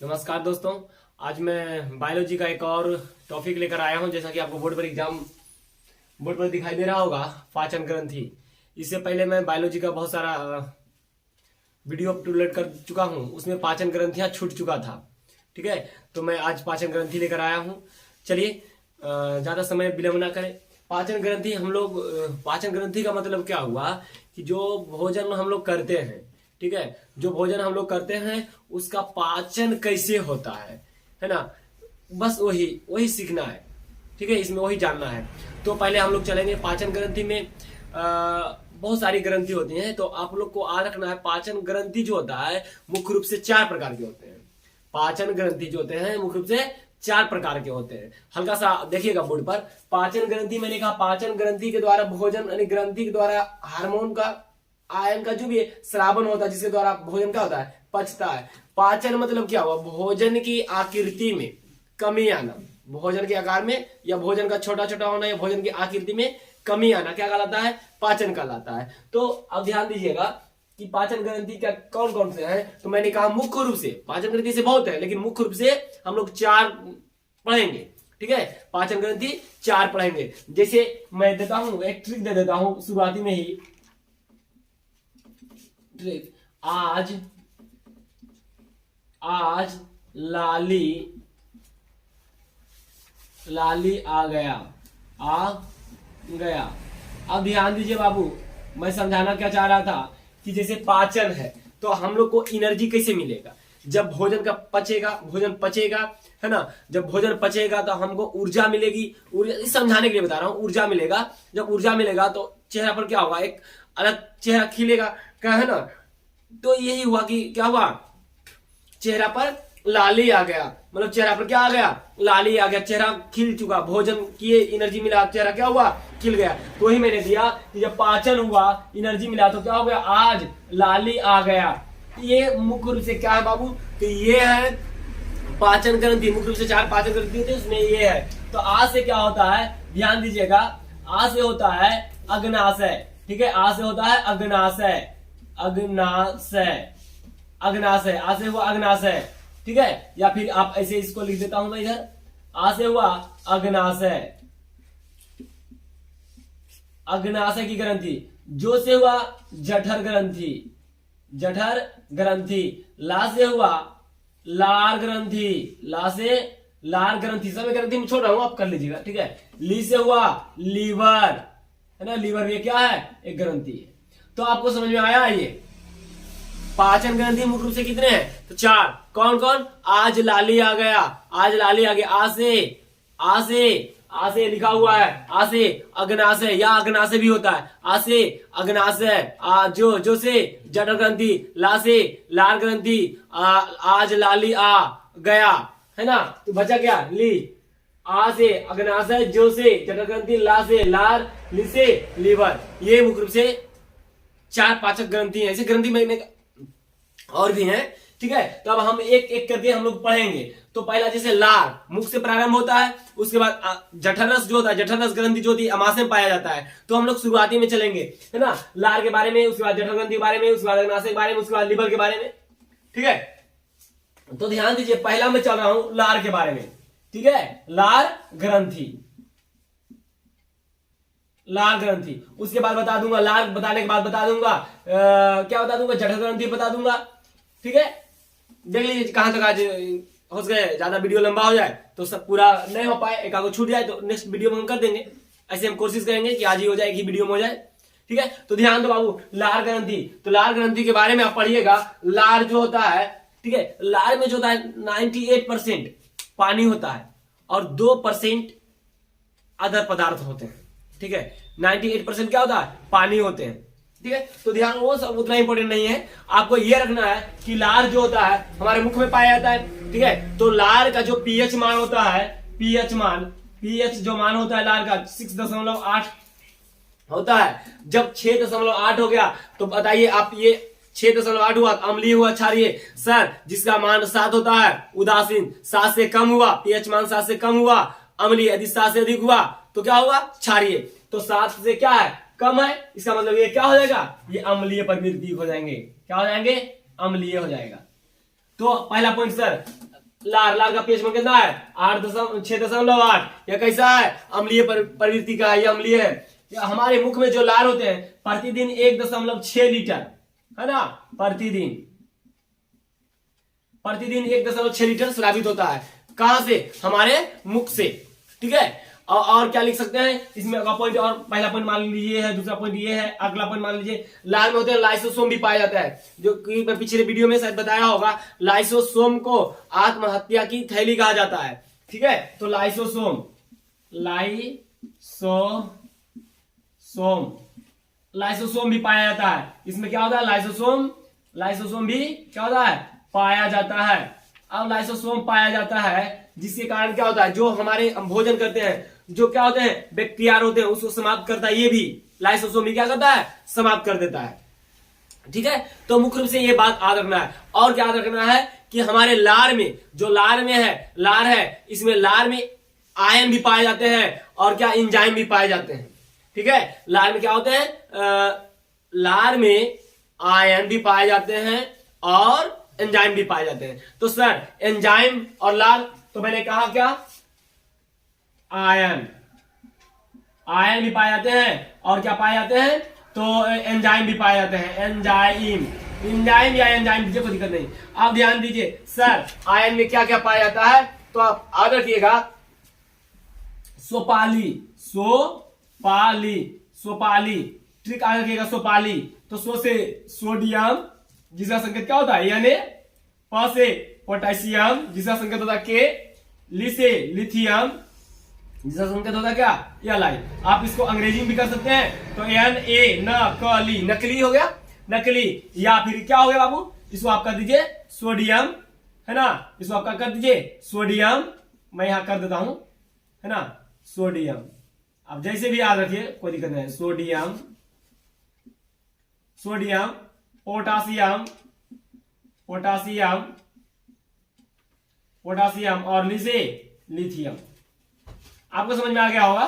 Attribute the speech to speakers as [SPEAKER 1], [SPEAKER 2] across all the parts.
[SPEAKER 1] नमस्कार दोस्तों। आज मैं बायोलॉजी का एक और टॉपिक लेकर आया हूं। जैसा कि आपको बोर्ड पर दिखाई दे रहा होगा, पाचन ग्रंथि। इससे पहले मैं बायोलॉजी का बहुत सारा वीडियो अपलोड कर चुका हूं, उसमें पाचन ग्रंथियां छूट चुका था। ठीक है, तो मैं आज पाचन ग्रंथि लेकर आया हूं। चलिए ज्यादा समय विलंब ना करें। पाचन ग्रंथि का मतलब क्या हुआ कि जो भोजन हम लोग करते हैं, ठीक है, जो भोजन हम लोग करते हैं उसका पाचन कैसे होता है ना, बस वही सीखना है। ठीक है, इसमें वही जानना है। तो पहले हम लोग चलेंगे पाचन ग्रंथि में। बहुत सारी ग्रंथि होती हैं, तो आप लोग को याद रखना है पाचन ग्रंथि जो होता है मुख्य रूप से 4 प्रकार के होते हैं। पाचन ग्रंथि जो होते हैं मुख्य रूप से 4 प्रकार के होते हैं। हल्का सा देखिएगा बोर्ड पर, पाचन ग्रंथि मैंने कहा पाचन ग्रंथि के द्वारा भोजन यानी ग्रंथि के द्वारा हार्मोन का आयन का जो भी श्रावण होता है, जिसके द्वारा भोजन क्या होता है, पचता है। पाचन मतलब क्या हुआ, भोजन की आकृति में कमी आना, भोजन के आकार में या भोजन का छोटा छोटा होना या भोजन की आकृति में कमी आना क्या कहलाता है, पाचन कहलाता है। तो अब ध्यान दीजिएगा कि पाचन ग्रंथि क्या कौन कौन से हैं। तो मैंने कहा मुख्य रूप से पाचन ग्रंथि से बहुत है, लेकिन मुख्य रूप से हम लोग 4 पढ़ेंगे। ठीक है, पाचन ग्रंथि 4 पढ़ेंगे। जैसे मैं देता हूं एक ट्रिक दे देता हूं शुरुआती में ही। आज लाली आ गया। अब ध्यान दीजिए बाबू, मैं समझाना क्या चाह रहा था कि जैसे पाचन है तो हम लोग को एनर्जी कैसे मिलेगा, जब भोजन पचेगा है ना। जब भोजन पचेगा तो हमको ऊर्जा मिलेगी। ऊर्जा समझाने के लिए बता रहा हूं, ऊर्जा मिलेगा। जब ऊर्जा मिलेगा तो चेहरा पर क्या होगा, एक अलग चेहरा खिलेगा, क्या है ना। तो यही हुआ कि क्या हुआ, चेहरा पर लाली आ गया। मतलब चेहरा पर क्या आ गया, लाली आ गया, चेहरा खिल चुका, भोजन की एनर्जी मिला, चेहरा क्या हुआ, खिल गया। तो वही मैंने दिया कि जब पाचन हुआ, एनर्जी मिला, तो क्या हो गया, आज लाली आ गया। ये मुख्य रूप से क्या है बाबू, तो ये है पाचन ग्रंथि। मुख्य रूप से 4 पाचन ग्रंथि होती है, उसमें ये है। तो आज से क्या होता है, ध्यान दीजिएगा, आज से होता है अग्नाशय। ठीक है, आज से होता है अग्नाशय। आज से हुआ अग्नाशय। ठीक है, या फिर आप ऐसे इसको लिख देता हूं मैं इधर, आज से हुआ अग्नाशय। अग्नाशय की ग्रंथि। जो से हुआ जठर ग्रंथि। ला से हुआ लार ग्रंथि। सब ग्रंथि में छोड़ रहा हूं, आप कर लीजिएगा। ठीक है, ली से हुआ लीवर, है ना। लीवर ये क्या है, एक ग्रंथि है। तो आपको समझ में आया ये पाचन ग्रंथि मुख्य रूप से कितने हैं, तो 4। कौन कौन, आज लाली आ गया। आ से लिखा हुआ है, आ से अग्नाशय या अग्नाशय भी होता है। आ से अग्नाशय, जो से जठर ग्रंथि, ला से लार ग्रंथि, आज लाली आ गया, है ना। तो बचा क्या, ली। आ से अग्नाशय, जो से जठर ग्रंथि, ला से लार, ली से लीवर। ये मुख्य रूप से 4 पाचक ग्रंथि है। ऐसे ग्रंथि में और भी हैं। ठीक है, तो अब हम एक एक करके हम लोग पढ़ेंगे। तो पहला जैसे लार मुख से प्रारंभ होता है, उसके बाद जठररस जो होता है, जठररस ग्रंथि जो होती है अमाशय में पाया जाता है। तो हम लोग शुरुआती में चलेंगे, है ना, लार के बारे में, उसके बाद जठर ग्रंथि के बारे में, उसके बाद अग्नाशय के बारे में, उसके बाद लीवर के बारे में। ठीक है, तो ध्यान दीजिए, पहला मैं चल रहा हूं लार के बारे में। ठीक है, लार ग्रंथि। उसके बाद बता दूंगा, लार बताने के बाद बता दूंगा क्या बता दूंगा, जठर ग्रंथि बता दूंगा। ठीक है, देख लीजिए कहां तक आज हो गए। ज्यादा वीडियो लंबा हो जाए तो सब पूरा नहीं हो पाए, एक आगो छूट जाए तो नेक्स्ट वीडियो में हम कर देंगे। ऐसे हम कोशिश करेंगे कि आज ही हो जाए, एक ही वीडियो में हो जाए। ठीक है, तो ध्यान दो बाबू, लार ग्रंथि। तो लार ग्रंथि के बारे में आप पढ़िएगा। लार जो होता है, ठीक है, लार में जो होता है 98% पानी होता है और 2% अदर पदार्थ होते हैं। ठीक है, 98% क्या होता है, पानी होते हैं। ठीक है, तो ध्यान, वो सब उतना इंपॉर्टेंट नहीं है। आपको ये रखना है कि लार जो होता है हमारे मुख में पाया जाता है। ठीक है, तो लार का जो पीएच मान होता है, पीएच जो मान होता है लार का 6.8 होता है। जब 6.8 हो गया तो बताइए आप, ये 6.8 हुआ, अम्लीय हुआ, क्षारीय। सर जिसका मान 7 होता है उदासीन, 7 से कम हुआ, पीएच मान 7 से कम हुआ अम्लीय, यदि 7 से अधिक हुआ तो क्या होगा, क्षारीय। तो 7 से क्या है, कम है, इसका मतलब ये क्या हो जाएगा, ये अम्लीय प्रवृत्ति हो जाएंगे। क्या हो जाएंगे, अम्लीय हो जाएगा। तो पहला पॉइंट सर, लार, लार का पीएच मान कितना है 6.8। यह कैसा है अम्लीय प्रवृत्ति का है, यह अम्लीय है। हमारे मुख में जो लार होते हैं प्रतिदिन 1.6 लीटर है ना, प्रतिदिन 1.6 लीटर स्रावित होता है। कहां से? हमारे मुख से। ठीक है, और क्या लिख सकते हैं इसमें अगला पॉइंट, और पहला पॉइंट मान लीजिए है, दूसरा पॉइंट ये है, अगला पॉइंट मान लीजिए लार में होते हैं लाइसोसोम भी पाया जाता है, जो कि मैं पिछले वीडियो में शायद बताया होगा। लाइसोसोम को आत्महत्या की थैली कहा जाता है। ठीक है, तो लाइसोसोम लाइसोसोम भी पाया जाता है। इसमें क्या होता है लाइसोसोम भी क्या होता है पाया जाता है। अब लाइसोसोम पाया जाता है जिसके कारण क्या होता है, जो हमारे हम भोजन करते हैं, जो क्या होते हैं बैक्टीरिया होते हैं, उसको समाप्त करता है। ये भी लाइसोसोम भी क्या करता है समाप्त कर देता है। ठीक है, तो मुख्य रूप से ये बात याद रखना है। और क्या याद रखना है कि हमारे लार में, जो लार है, इसमें लार में आयन भी पाए जाते हैं और क्या एंजाइम भी पाए जाते हैं। ठीक है, लार में क्या होते हैं, लार में आयन भी पाए जाते हैं और एंजाइम भी पाए जाते हैं। तो सर एंजाइम और लार, तो मैंने कहा क्या आयन भी पाए जाते हैं और क्या पाए जाते हैं, तो एंजाइम भी पाए जाते हैं। एंजाइम या एंजाइम दीजिए, कोई दिक्कत नहीं। आप ध्यान दीजिए सर आयन में क्या क्या पाया जाता है, तो आप याद रखिएगा सोपाली ट्रिक याद रखिएगा। सोपाली, तो सो से सोडियम जिसका संकेत क्या होता है यानी, प से पोटेशियम जिसका संकेत होता है के, ली से लिथियम जिसका संकेत होता है क्या Li। आप इसको अंग्रेजी में भी कर सकते हैं, तो NaCl नकली हो गया, नकली। या फिर क्या हो गया बाबू, इसको आप कर दीजिए सोडियम, है ना, इसको आप कर दीजिए सोडियम, मैं यहां कर देता हूं, है ना, सोडियम। अब जैसे भी याद रखिए कोई दिक्कत नहीं, सोडियम पोटासियम और लिथियम। आपको समझ में आ गया होगा,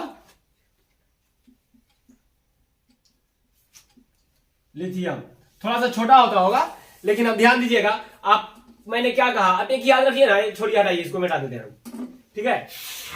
[SPEAKER 1] लिथियम थोड़ा सा छोटा होता होगा, लेकिन अब ध्यान दीजिएगा आप, मैंने क्या कहा आप एक याद रखिए ना, छोड़िए हटाइए इसको मिटा देते हैं। ठीक है,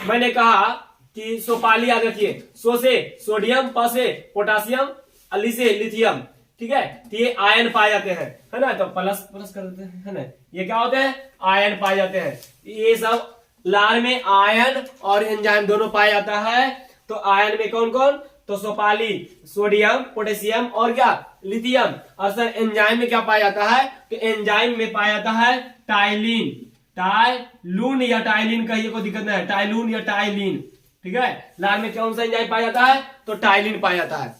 [SPEAKER 1] मैंने कहा कि सोपाली याद रखिए, सो से सोडियम, प से पोटासियम, ली से लिथियम। ठीक है, तो ये आयन पाए जाते हैं, है ना, तो प्लस कर देते हैं, है ना, ये क्या होते हैं आयन पाए जाते हैं। ये सब लार में आयन और एंजाइम दोनों पाया जाता है। तो आयन में कौन कौन, तो सोपाली, सोडियम, पोटेशियम और क्या लिथियम। और सर एंजाइम में क्या पाया जाता है, तो एंजाइम में पाया जाता है टाइलून या टाइलिन कहिए, कोई दिक्कत नहीं है, टाइलून या टाइलिन। ठीक है, लार में कौन सा एंजाइम पाया जाता है, तो टाइलिन पाया जाता है।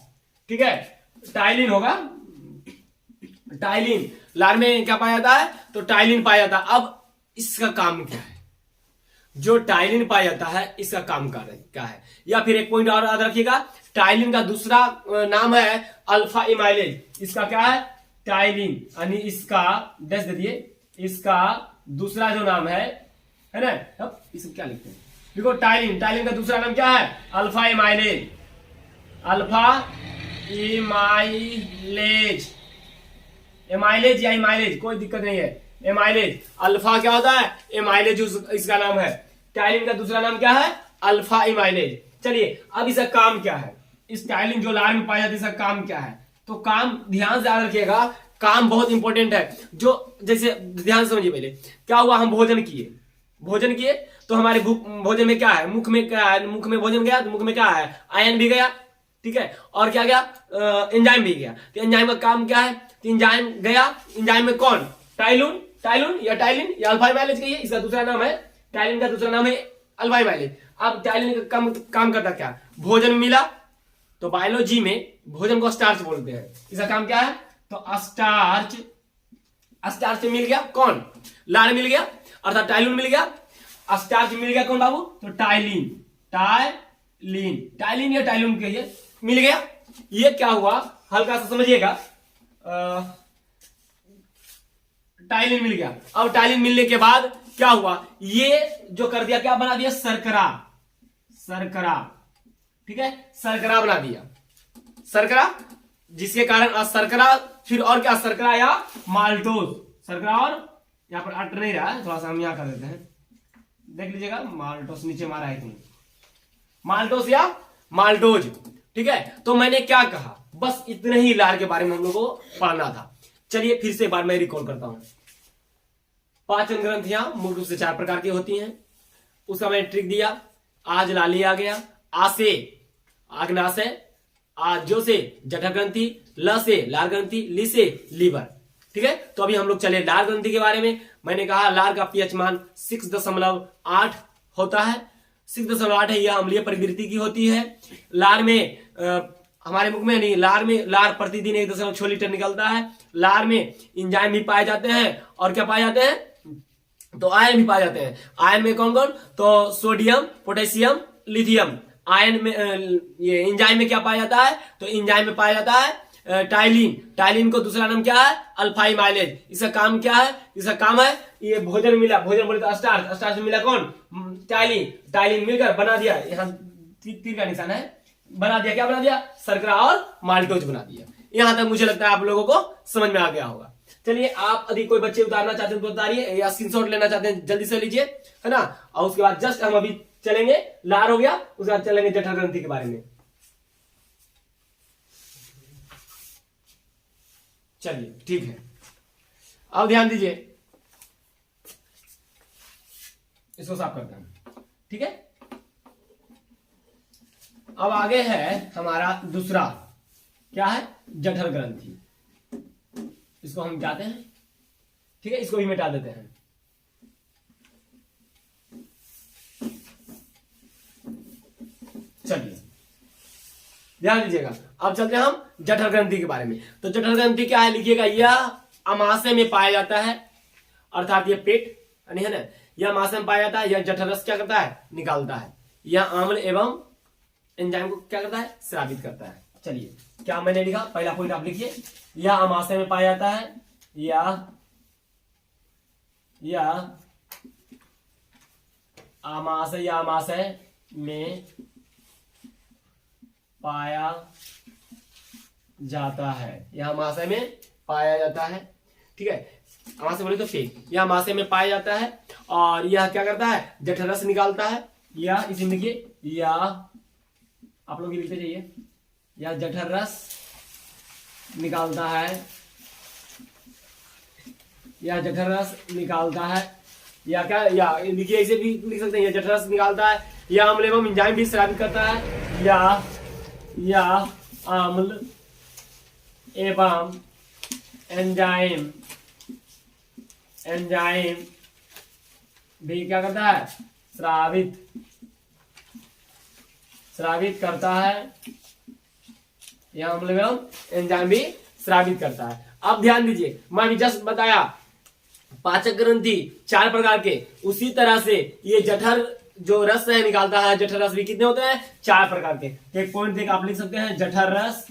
[SPEAKER 1] ठीक है, टाइलिन होगा, टाइलिन लार में क्या पाया जाता है, तो टाइलिन पाया जाता है। अब इसका काम क्या है, जो टाइलिन पाया जाता है इसका काम क्या है, या फिर एक पॉइंट और याद रखिएगा, टाइलिन का दूसरा नाम है अल्फा इमाइलेज। इसका क्या है टाइलिन, यानी इसका डैश दे दिए, इसका दूसरा जो नाम है ना, अब इसमें क्या लिखते हैं, देखो टाइलिन का दूसरा नाम क्या है अल्फा इमाइलेज। एमाइलेज या इमाइलेज कोई दिक्कत नहीं है, एमाइलेज। अल्फा क्या होता है एमाइलेज, इसका नाम है। टाइलिन का दूसरा नाम क्या है अल्फा इमाइलेज। चलिए अब इसका काम क्या है, इस टाइलिन जो लार में पाया जाता है इसका काम क्या है, तो काम ध्यान से याद रखिएगा, काम बहुत इंपॉर्टेंट है। जो जैसे ध्यान समझिए, पहले क्या हुआ, हम भोजन किए तो हमारे भोजन में क्या है, मुख में क्या है, मुख में भोजन गया तो मुख में क्या है आयन भी गया। ठीक है, और क्या गया एंजाइम भी गया। तो एंजाइम का काम क्या है, तो एंजाइम गया, एंजाइम में कौन टाइलिन या अल्फा इमाइलेज कहिए, इसका दूसरा नाम है टाइलिन, का दूसरा नाम है अल्फा इमाइलेज। अब टाइलिन का काम करता क्या, भोजन मिला तो बायोलॉजी में भोजन को स्टार्च बोलते हैं, इसका काम क्या है, तो स्टार्च मिल गया, कौन लार मिल गया अर्थात टाइलिन मिल गया, स्टार्च मिल गया कौन बाबू, तो टाइलिन या टाइलिन कहिए मिल गया। ये क्या हुआ हल्का सा समझिएगा, टाइलिन मिल गया। अब टाइलिन मिलने के बाद क्या हुआ, ये जो कर दिया क्या बना दिया सरकरा। ठीक है, सरकरा बना दिया, सरकरा, जिसके कारण सरकरा, फिर और क्या सरकरा या माल्टोज, सरकरा और यहाँ पर अट नहीं रहा है, थोड़ा सा हम यहाँ कर देते हैं, देख लीजिएगा माल्टोस नीचे मारा है कि माल्टोस या माल्टोज। ठीक है, तो मैंने क्या कहा, बस इतने ही लार के बारे में हम लोगों को पढ़ना था। चलिए फिर से एक बार मैं रिकॉल करता हूं। पाचन ग्रंथियां मूल रूप से 4 प्रकार की होती हैं। उसका मैंने ट्रिक दिया, आज लाली आ गया, आ से आग्नाशय, जो से जठर ग्रंथि, ल से लार ग्रंथि, ली से लीवर। ठीक है, तो अभी हम लोग चले लार ग्रंथि के बारे में। मैंने कहा लार का पीएच मान 6.8 होता है। 6.8 है, यह अम्लीय प्रवृत्ति की होती है। लार में हमारे मुख में नहीं, लार में लार प्रतिदिन 1.6 लीटर निकलता है। लार में एंजाइम भी पाए जाते हैं, और क्या पाए जाते हैं, तो आयन भी पाए जाते हैं। आयन में कौन कौन, तो सोडियम, पोटेशियम, लिथियम। आयन में ये एंजाइम में क्या पाया जाता है, तो एंजाइम में पाया जाता है टाइलिन। टाइलिन को दूसरा नाम क्या है, अल्फाई माइलेज। इसका काम क्या है, इसका काम है ये भोजन मिला, भोजन बोले तो स्टार्च, स्टार्च में मिला कौन, टाइलिन। टाइलिन मिलकर बना दिया, यहाँ तीर का निशान है, बना दिया, क्या बना दिया, शर्करा और माल्टोज बना दिया। यहां तक मुझे लगता है आप लोगों को समझ में आ गया होगा। चलिए, आप यदि कोई बच्चे उतारना चाहते हैं तो उतारिए, या स्क्रीनशॉट लेना चाहते हैं जल्दी से लीजिए, है ना। और उसके बाद जस्ट हम अभी चलेंगे, लार हो गया, उसके बाद चलेंगे जठर ग्रंथि के बारे में। चलिए ठीक है, अब ध्यान दीजिए, इसको साफ करते हैं। ठीक है, अब आगे है हमारा दूसरा, क्या है, जठर ग्रंथि। इसको हम जाते हैं, ठीक है, इसको भी मिटा देते हैं। चलिए ध्यान दीजिएगा, अब चलते हैं हम जठर ग्रंथि के बारे में। तो जठर ग्रंथि क्या है, लिखिएगा, यह अमाशय में पाया जाता है, अर्थात ये पेट है ना, यह अमाशय में पाया जाता है। यह जठर रस क्या करता है, निकालता है। यह आम्ल एवं एंजाइम को क्या करता है, स्रावित करता है। चलिए, क्या मैंने लिखा, पहला पॉइंट आप लिखिए, यह अमाशय में पाया जाता है, या अमाशय में पाया जाता है, यह अमाशय में पाया जाता है। ठीक है, अमाशय बोले तो पेट, यह अमाशय में पाया जाता है, और यह क्या करता है, जठर रस निकालता है। या इसे लिखिए, या आप लोग लिखते जाइए, या जठर रस निकालता है, या जठर रस निकालता है, या क्या, या लिखिए, इसे भी लिख सकते हैं, या जठर रस निकालता है, या अम्ल एवं एंजाइम भी स्रावित करता है, या अम्ल एवं एंजाइम भी क्या करता है, स्रावित करता है, या अम्ल एवं एंजाइम भी स्रावित करता है। अब ध्यान दीजिए, मैं अभी जस्ट बताया पाचक ग्रंथि 4 प्रकार के, उसी तरह से ये जठर जो रस है निकालता है, जठर रस भी कितने होते हैं, 4 प्रकार के। एक पॉइंट देख आप लिख सकते हैं, जठर रस,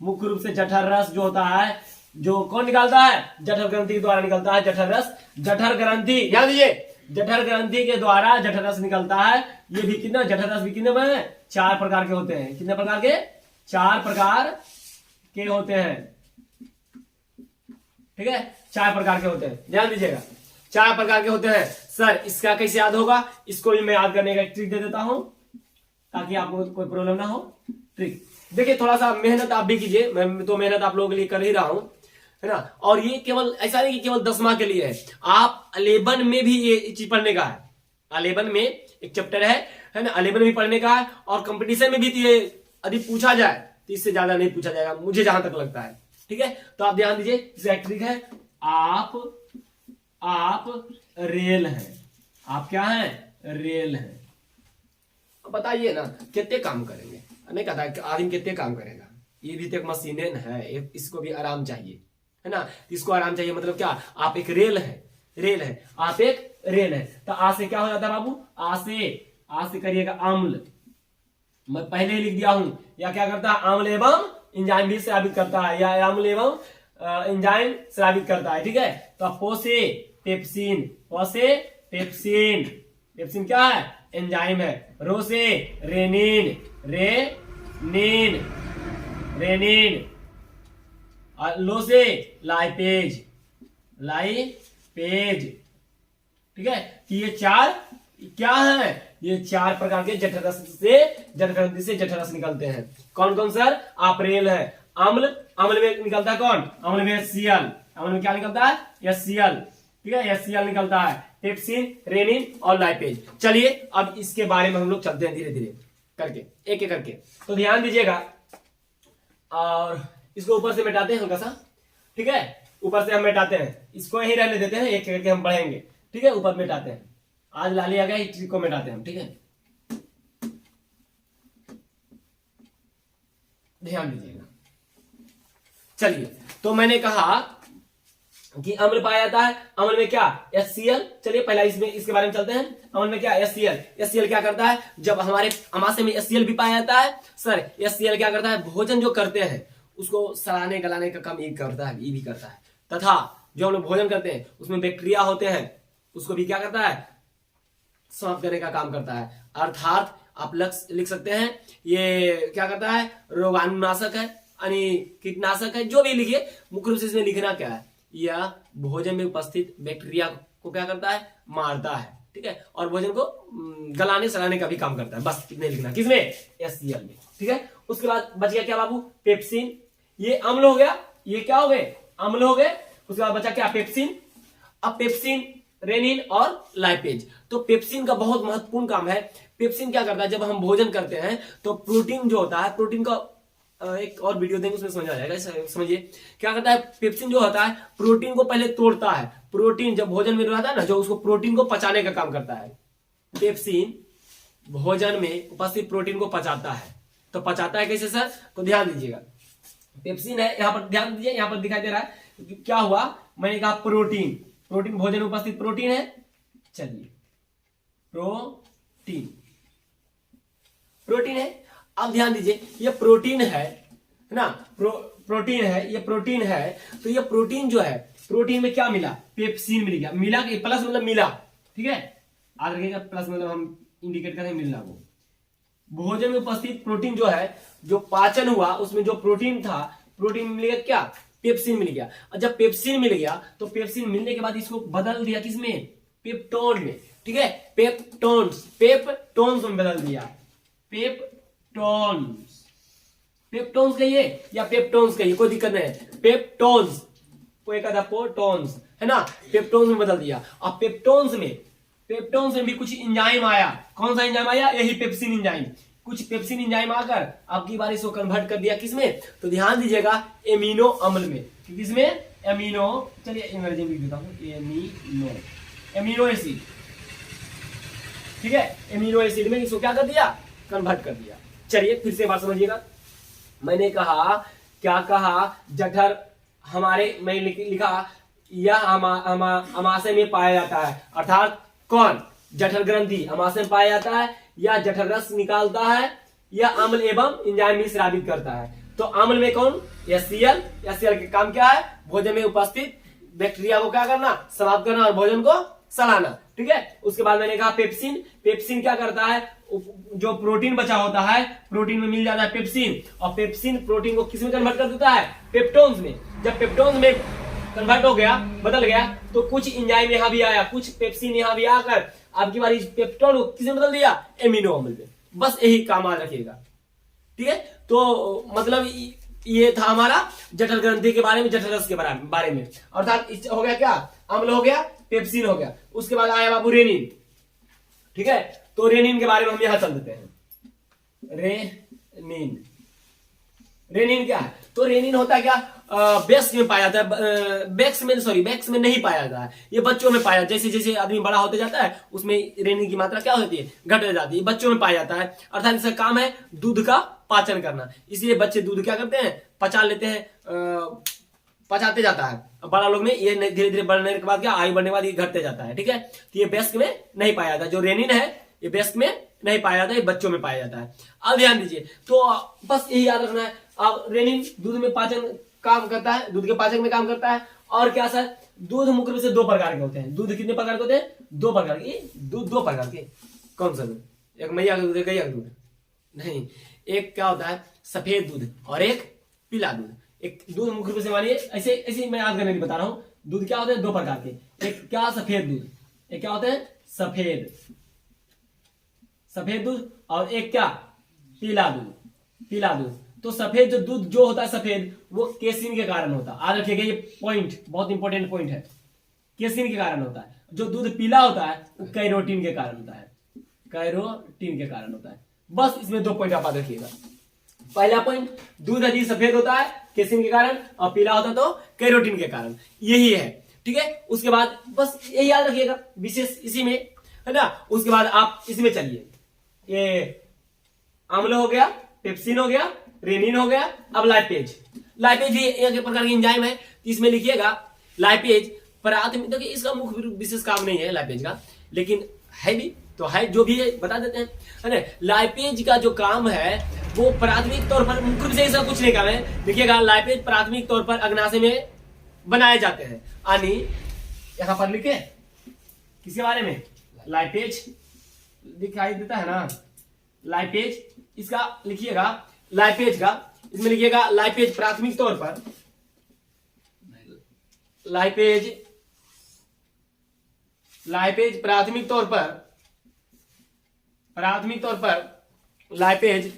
[SPEAKER 1] मुख्य रूप से जठर रस जो होता है, जो कौन निकालता है, जठर ग्रंथि के द्वारा निकलता है जठर रस। जठर ग्रंथि, ध्यान दीजिए, जठर ग्रंथि के द्वारा जठर रस निकलता है। ये भी कितना, जठर रस भी कितने में, 4 प्रकार के होते हैं। कितने प्रकार के, 4 प्रकार के होते हैं। ठीक है, 4 प्रकार के होते हैं, ध्यान दीजिएगा, 4 प्रकार के होते हैं। सर इसका कैसे याद होगा, इसको भी मैं याद करने का एक ट्रिक दे देता हूं, ताकि आपको कोई प्रॉब्लम ना हो। ट्रिक देखिए, थोड़ा सा मेहनत आप भी कीजिए, मैं तो मेहनत आप लोगों के लिए कर ही रहा हूं, है ना। और ये केवल ऐसा नहीं कि केवल 10वां के लिए है, आप 11 में भी ये चीज पढ़ने का है। 11 में एक चैप्टर है ना, 11 में भी पढ़ने का है, और कंपटीशन में भी ये यदि पूछा जाए तो इससे ज्यादा नहीं पूछा जाएगा, मुझे जहां तक लगता है। ठीक है, तो आप ध्यान दीजिए, इसका एक ट्रिक है, आप रेल हैं, आप क्या हैं, रेल हैं। बताइए ना, कितने काम करेंगे, नहीं कहता है आदमी कितने काम करेगा, ये भी तो एक मशीन है, इसको भी आराम चाहिए, है ना। इसको आराम चाहिए मतलब क्या, आप एक रेल है, आप एक रेल है। तो आ से क्या हो जाता है बाबू, आ से करिएगा अम्ल, मैं पहले ही लिख दिया हूं, या क्या करता है, अम्ल एवं एंजाइम भी स्रावित करता है, या अम्ल एवं एंजाइम स्रावित करता है। ठीक है, तो पो से पेप्सिन, पेप्सिन क्या है, एंजाइम है। रो से रेनिन, और लो से लाइपेज, पेज। ठीक है, कि ये चार क्या है, ये चार प्रकार के जठररस से जठरग्रंथि से जठररस निकलते हैं। कौन कौन सर? अप्रेल है, अम्ल, अम्ल में निकलता है कौन? अम्ल में HCl, अम्ल में क्या निकलता है? HCl। ठीक है, HCl निकलता है, पेप्सिन, रेनिन और लाइपेज। चलिए अब इसके बारे में हम लोग चलते हैं धीरे धीरे करके, एक एक करके। तो ध्यान दीजिएगा और इसको ऊपर से मिटाते हैं हल्का सा। ठीक है, ऊपर से हम मिटाते हैं, इसको यही रहने देते हैं, एक करके हम बढ़ेंगे। ठीक है, ऊपर मिटाते हैं, आज लाली आ गया, इस को मिटाते हैं हम। ठीक है, ध्यान दीजिएगा। चलिए, तो मैंने कहा कि अम्ल पाया जाता है, अम्ल में क्या? HCl। चलिए पहला इसमें इसके बारे में चलते हैं। अम्ल में क्या? HCl। HCl क्या करता है? जब हमारे अमाशय में HCl भी पाया जाता है सर, HCl क्या करता है? भोजन जो करते हैं उसको सड़ाने गलाने का काम ये करता है, ये भी करता है। तथा जो हम लोग भोजन करते हैं उसमें बैक्टीरिया होते हैं, उसको भी क्या करता है? समाप्त करने का काम करता है। अर्थात आप लिख सकते हैं ये क्या करता है? रोगाणुनाशक है, यानी कीटनाशक है, जो भी लिखिए, मुख्य रूप से इसमें लिखना क्या है? यह भोजन में उपस्थित बैक्टीरिया को क्या करता है? मारता है। ठीक है, और भोजन को गलाने सड़ाने का भी काम करता है। बस कितने लिखना, किसमें? HCl में। ठीक है, उसके बाद बच गया क्या बाबू? पेप्सिन। ये अम्ल हो गया, ये क्या हो गए? अम्ल हो गए। उसके बाद बचा क्या? पेप्सिन। अब पेप्सिन, रेनिन और लाइपेज। तो पेप्सिन का बहुत महत्वपूर्ण काम है। पेप्सिन क्या करता है? जब हम भोजन करते हैं तो प्रोटीन जो होता है, प्रोटीन का एक और वीडियो देंगे उसमें समझ आ जाएगा। समझिए क्या करता है? पेप्सिन जो होता है प्रोटीन को पहले तोड़ता है। प्रोटीन जब भोजन में रहता है ना, जो उसको प्रोटीन को पचाने का काम करता है। पेप्सिन भोजन में उपस्थित प्रोटीन को पचाता है। तो पचाता है कैसे सर? तो ध्यान दीजिएगा, पेप्सिन है यहां पर, ध्यान दीजिए यहां पर दिखाई दे रहा है क्या हुआ? मैंने कहा प्रोटीन, प्रोटीन भोजन में उपस्थित प्रोटीन है। चलिए, प्रोटीन, प्रोटीन है। अब ध्यान दीजिए, ये प्रोटीन है ना, प्रोटीन है, ये प्रोटीन है। तो ये प्रोटीन जो है, प्रोटीन में क्या मिला? पेप्सिन मिल गया। मिला के प्लस मतलब मिला। ठीक है, याद रखिएगा, प्लस मतलब हम इंडिकेट करें मिलना को। भोजन में उपस्थित प्रोटीन जो है, जो पाचन हुआ उसमें जो प्रोटीन था, प्रोटीन मिल गया क्या? पेप्सिन मिल गया। और जब पेप्सिन मिल गया तो पेप्सिन मिलने के बाद इसको बदल दिया किसमें? पेप्टोन में। ठीक है, पेप्टोन्स, पेप्टोन्स में बदल दिया, पेप्टोन्स। पेप्टोन्स कहिए या पेप्टोन्स कहिए, कोई दिक्कत नहीं है। पेप्टोन्स, कोई कहता पोटोन्स, है ना, पेप्टोन्स में बदल दिया। और पेप्टोन्स में भी कुछ एंजाइम आया। कौन सा एंजाइम आया? यही पेप्सिन एंजाइम। कुछ पेप्सिन एंजाइम आकर आपकी बार इसको कन्वर्ट कर दिया किसमें? तो ध्यान दीजिएगा, एमिनो अम्ल में। किसमें? एमिनो, चलिए अंग्रेजी में लिख देता हूं, एमिनो एसिड। ठीक है, एमिनो एसिड में इसको क्या कर दिया? कन्वर्ट कर दिया। चलिए फिर से बात समझिएगा, मैंने कहा क्या कहा? जठर हमारे, मैं लिखा यह अमाशय में पाया जाता है। अर्थात कौन? जठर ग्रंथि अमाशय में पाया जाता है, या जठर रस निकालता है, या अम्ल एवं एंजाइम भी स्रावित करता है। तो अम्ल में कौन? HCl। HCl के काम क्या है? भोजन में उपस्थित बैक्टीरिया को क्या करना? समाप्त करना और भोजन को सड़ाना। ठीक है, उसके बाद मैंने कहा पेप्सिन। पेप्सिन क्या करता है? जो प्रोटीन बचा होता है, प्रोटीन में मिल जाता है पेप्सिन, और पेप्सिन प्रोटीन को किस में कन्वर्ट कर देता है? पेप्टोन्स में। जब पेप्टोन्स में कन्वर्ट हो गया, बदल गया, तो कुछ एंजाइम यहां भी आया, कुछ पेप्सिन यहां भी आकर आपकी बारी पेप्टोन को किसमें बदल दिया? एमिनो अम्ल में। बस यही काम याद रखिएगा। ठीक है, तो मतलब ये था हमारा जठर ग्रंथि के बारे में, जठर रस के बारे में। अर्थात हो गया क्या? अम्ल हो गया, पेप्सिन हो गया। उसके बाद आया बाबू रेनिन। ठीक है, तो रेनिन के बारे में हम यहां चल देते हैं। रेनिन क्या है? तो रेनिन होता है क्या? बेक्स में पाया जाता है, बेक्स में नहीं पाया जाता है, ये बच्चों में पाया। जैसे जैसे आदमी बड़ा होते जाता है उसमें रेनिन की मात्रा क्या होती है? घट जाती है, बच्चों में पाया जाता है। अर्थात इसका काम है दूध का पाचन करना, इसलिए बच्चे दूध क्या करते हैं? पचा लेते हैं, पचाते जाता है। बड़ा लोग में ये धीरे धीरे बढ़ने के बाद क्या, आयु बढ़ने के बाद ये घटते जाता है। ठीक है, तो ये बेक्स में नहीं पाया जाता। जो रेनिन है ये बेक्स में नहीं पाया जाता, ये बच्चों में पाया जाता है। अब ध्यान दीजिए, तो बस यही याद रखना है। अब रेनिन दूध में पाचन काम करता है, दूध के पाचन में काम करता है। और क्या सर? दूध मुख्य रूप से दो प्रकार के होते हैं। दूध कितने प्रकार के होते हैं? दो प्रकार के। दूध दो प्रकार के। कौन सा दूध? एक मैया का दूध, एक गैया का दूध? नहीं, एक क्या होता है? सफेद दूध और एक पीला दूध। एक दूध मुख्य रूप से मानिए, ऐसे ऐसे मैं याद करने की बता रहा हूं, दूध क्या होते हैं? दो प्रकार के, एक क्या सफेद दूध, एक क्या होते हैं? सफेद दूध, और एक क्या? पीला दूध। तो सफेद जो दूध जो होता है सफेद, वो केसिन के कारण होता है। याद रखिएगा, ये पॉइंट बहुत इंपॉर्टेंट पॉइंट है, केसिन के कारण होता है। जो दूध पीला होता है वो कैरोटीन के कारण होता है, कैरोटीन के कारण होता है। बस इसमें दो पॉइंट आप याद रखिएगा। पहला पॉइंट, दूध यदि सफेद होता है केसिन के कारण, और पीला होता है तो कैरोटीन के कारण, यही है। ठीक है, उसके बाद बस यही याद रखिएगा विशेष इसी में, है ना। उसके बाद आप इसमें चलिए, ये आम्ल हो गया, पेप्सिन हो गया, रेनिन हो गया। अब लाइपेज भी एक प्रकार की एंजाइम है। इसमें लिखिएगा लाइपेज प्राथमिक, देखिए इसका मुख्य विशेष काम नहीं है लाइपेज का, लेकिन है भी तो है, जो भी है बता देते हैं, है ना। लाइपेज का जो काम है वो प्राथमिक तौर पर, मुख्य रूप से ऐसा कुछ नहीं काम है। देखिएगा, लाइपेज प्राथमिक तौर पर अग्नाशय में बनाए जाते हैं। यानी यहां पर लिखे किसके बारे में? लाइपेज दिखाई देता है ना, लाइपेज, इसका लिखिएगा लाइपेज का, इसमें लिखिएगा लाइपेज प्राथमिक तौर पर, लाइपेज प्राथमिक तौर पर लाइपेज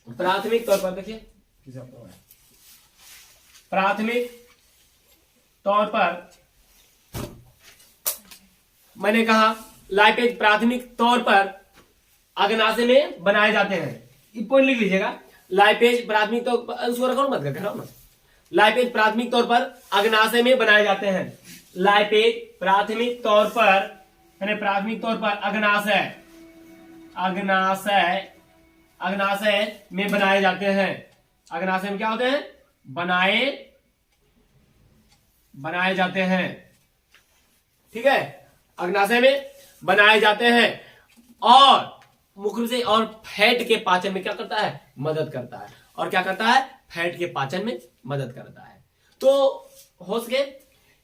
[SPEAKER 1] प्राथमिक तौर पर, देखिए प्राथमिक तौर पर, मैंने कहा लाइपेज प्राथमिक तौर पर अग्नाशय में बनाए जाते हैं। ये पॉइंट लिख लीजिएगा, लाइपेज प्राथमिक तौर पर, उसको रखो मत कर ना, लाइपेज प्राथमिक तौर पर अग्नाशय में बनाए जाते हैं। लाइपेज प्राथमिक तौर पर, प्राथमिक तौर पर अग्नाशय में बनाए जाते हैं। अग्नाशय में क्या होते हैं? बनाए जाते हैं। ठीक है, अग्नाशय में बनाए जाते हैं, और मुख्य रूप से और फैट के पाचन में क्या करता है? मदद करता है। और क्या करता है? फैट के पाचन में मदद करता है। तो हो सके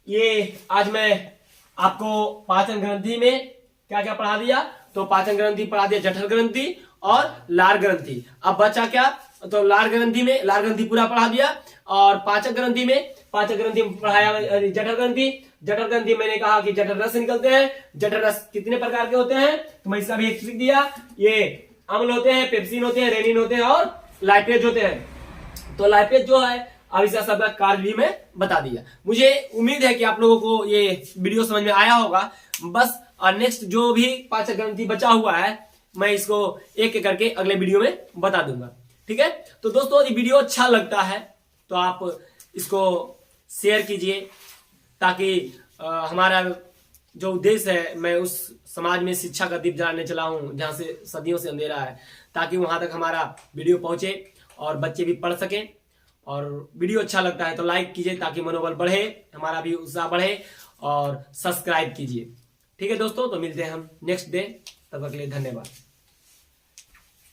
[SPEAKER 1] ये आज मैं आपको पाचन ग्रंथि में क्या क्या पढ़ा दिया। तो पाचन ग्रंथि पढ़ा दिया, जठर ग्रंथि और लार ग्रंथि। अब बचा क्या? तो लार ग्रंथि पूरा पढ़ा दिया, और पाचक ग्रंथि में पढ़ाया जठर ग्रंथि मैंने कहा कि जठर रस निकलते हैं। जठर रस कितने प्रकार के होते हैं? तो मैं इसका भी एक ट्रिक दिया, ये अम्ल होते हैं, पेप्सिन होते हैं, रेनिन होते हैं, और लाइपेज होते हैं। तो लाइपेज जो है, अब इसका सबका कार्य भी मैं बता दिया। मुझे उम्मीद है कि आप लोगों को ये वीडियो समझ में आया होगा। बस और नेक्स्ट जो भी पाचक ग्रंथि बचा हुआ है, मैं इसको एक एक करके अगले वीडियो में बता दूंगा। ठीक है, तो दोस्तों ये वीडियो अच्छा लगता है तो आप इसको शेयर कीजिए, ताकि हमारा जो उद्देश्य है, मैं उस समाज में शिक्षा का दीप जलाने चला हूं जहां से सदियों से अंधेरा है, ताकि वहां तक हमारा वीडियो पहुंचे और बच्चे भी पढ़ सकें। और वीडियो अच्छा लगता है तो लाइक कीजिए, ताकि मनोबल बढ़े, हमारा भी उत्साह बढ़े, और सब्सक्राइब कीजिए। ठीक है दोस्तों, तो मिलते हैं हम नेक्स्ट डे, तब तक के लिए धन्यवाद।